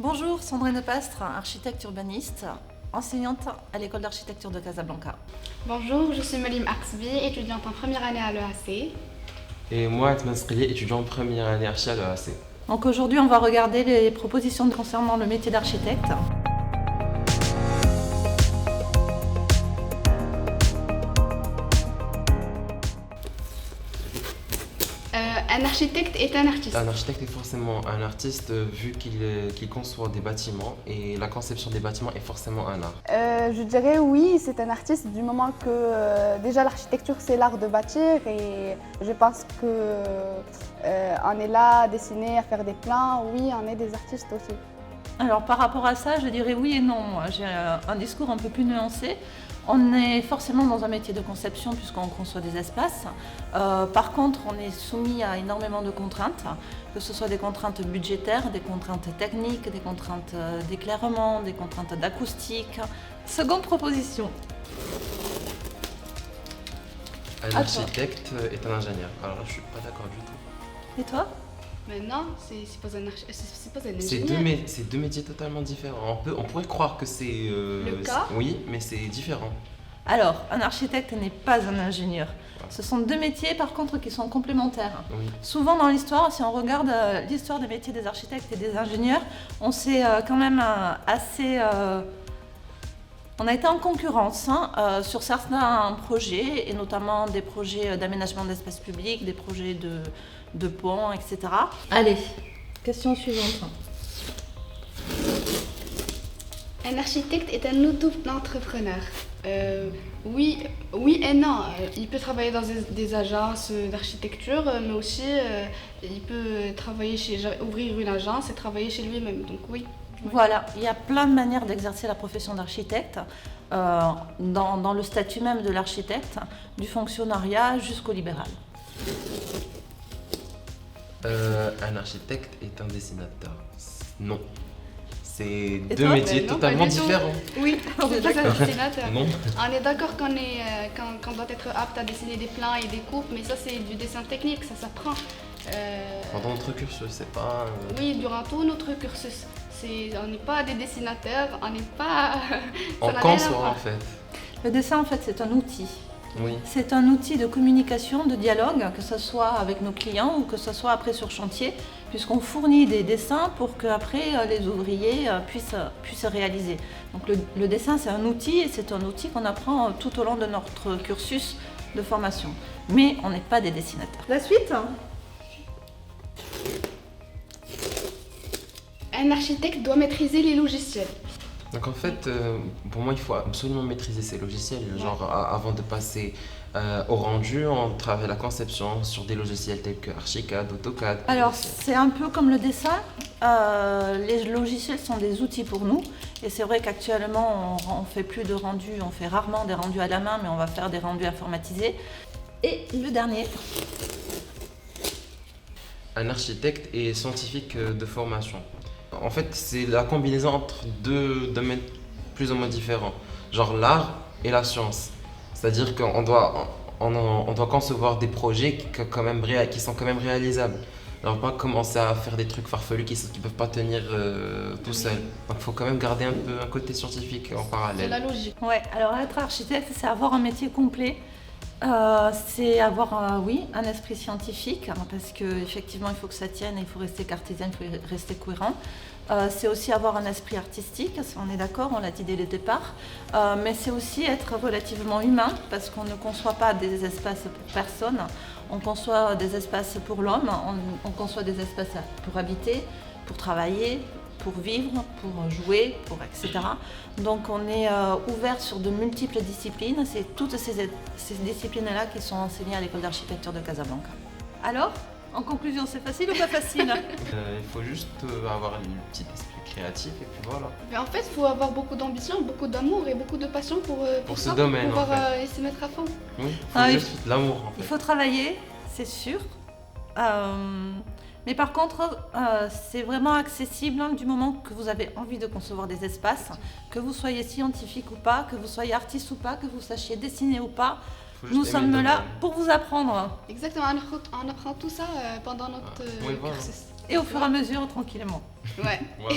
Bonjour, Sandrine Pastre, architecte urbaniste, enseignante à l'école d'architecture de Casablanca. Bonjour, je suis Melim Aksbi, étudiante en première année à l'EAC. Et moi, Atman Sqili, étudiant en première année archi à l'EAC. Donc aujourd'hui, on va regarder les propositions concernant le métier d'architecte. Un architecte est un artiste. Un architecte est forcément un artiste vu qu'il conçoit des bâtiments et la conception des bâtiments est forcément un art. Je dirais oui, c'est un artiste du moment que déjà l'architecture c'est l'art de bâtir et je pense que on est là à dessiner, à faire des plans, oui, on est des artistes aussi. Alors par rapport à ça, je dirais oui et non. Moi, j'ai un discours un peu plus nuancé. On est forcément dans un métier de conception puisqu'on conçoit des espaces. Par contre, on est soumis à énormément de contraintes, que ce soit des contraintes budgétaires, des contraintes techniques, des contraintes d'éclairement, des contraintes d'acoustique. Seconde proposition. Un architecte est un ingénieur. Alors là, je suis pas d'accord du tout. Et toi ? Mais non, c'est pas un C'est ingénieur. deux métiers totalement différents. On pourrait croire que c'est... Le cas. Oui, mais c'est différent. Alors, un architecte n'est pas un ingénieur. Ce sont deux métiers par contre qui sont complémentaires. Oui. Souvent dans l'histoire, si on regarde l'histoire des métiers des architectes et des ingénieurs, on s'est quand même assez... On a été en concurrence sur certains projets, et notamment des projets d'aménagement d'espaces publics, des projets de ponts, etc. Allez, question suivante. Un architecte est un auto-entrepreneur. Oui et non. Il peut travailler dans des agences d'architecture, mais aussi il peut ouvrir une agence et travailler chez lui-même. Donc oui. Voilà, il y a plein de manières d'exercer la profession d'architecte, dans le statut même de l'architecte, du fonctionnariat jusqu'au libéral. Un architecte est un dessinateur. Non. C'est Et deux toi? métiers Ben non, totalement pas du tout. différents. Oui, c'est pas un dessinateur. Non. On est d'accord qu'on doit être apte à dessiner des plans et des coupes, mais ça c'est du dessin technique, ça s'apprend. Pendant notre cursus, c'est pas... Oui, durant tout notre cursus. On n'est pas des dessinateurs, on n'est pas... On ça n'a rien à conçoit voir. en fait. Le dessin, en fait, c'est un outil. Oui. C'est un outil de communication, de dialogue, que ce soit avec nos clients ou que ce soit après sur chantier, puisqu'on fournit des dessins pour qu'après les ouvriers puissent réaliser. Donc le dessin, c'est un outil et c'est un outil qu'on apprend tout au long de notre cursus de formation. Mais on n'est pas des dessinateurs. La suite ? Un architecte doit maîtriser les logiciels. Donc en fait, pour moi, il faut absolument maîtriser ces logiciels. Genre, avant de passer au rendu, on travaille la conception sur des logiciels tels que Archicad, AutoCAD. Alors, c'est un peu comme le dessin. Les logiciels sont des outils pour nous. Et c'est vrai qu'actuellement, on ne fait plus de rendus, on fait rarement des rendus à la main, mais on va faire des rendus informatisés. Et le dernier. Un architecte est scientifique de formation. En fait, c'est la combinaison entre deux domaines plus ou moins différents, genre l'art et la science. C'est-à-dire qu'on doit concevoir des projets qui sont quand même réalisables. Alors pas commencer à faire des trucs farfelus qui ne peuvent pas tenir tout seuls. Donc il faut quand même garder un peu un côté scientifique en C'est la parallèle. logique. Ouais, alors être architecte, c'est avoir un métier complet. C'est avoir, oui, un esprit scientifique, parce qu'effectivement, il faut que ça tienne, il faut rester cartésien, il faut rester cohérent. C'est aussi avoir un esprit artistique, on est d'accord, on l'a dit dès le départ. Mais c'est aussi être relativement humain, parce qu'on ne conçoit pas des espaces pour personne, on conçoit des espaces pour l'homme, on conçoit des espaces pour habiter, pour travailler, pour vivre, pour jouer, etc. Donc on est ouvert sur de multiples disciplines. C'est toutes ces disciplines-là qui sont enseignées à l'école d'architecture de Casablanca. Alors, en conclusion, c'est facile ou pas facile ? Il faut juste avoir un petit esprit créatif et puis voilà. Mais en fait, il faut avoir beaucoup d'ambition, beaucoup d'amour et beaucoup de passion pour ce ça, domaine, pour en pouvoir fait. se mettre à fond. Oui, il faut Ah, juste de l'amour en Il fait. faut travailler, c'est sûr. Mais par contre, c'est vraiment accessible du moment que vous avez envie de concevoir des espaces, que vous soyez scientifique ou pas, que vous soyez artiste ou pas, que vous sachiez dessiner ou pas. Faut juste Nous aimer le sommes là domaine. pour vous apprendre. Exactement, on apprend tout ça pendant notre Oui, voilà. cursus. Et au fur et à mesure, tranquillement. Ouais. Voilà.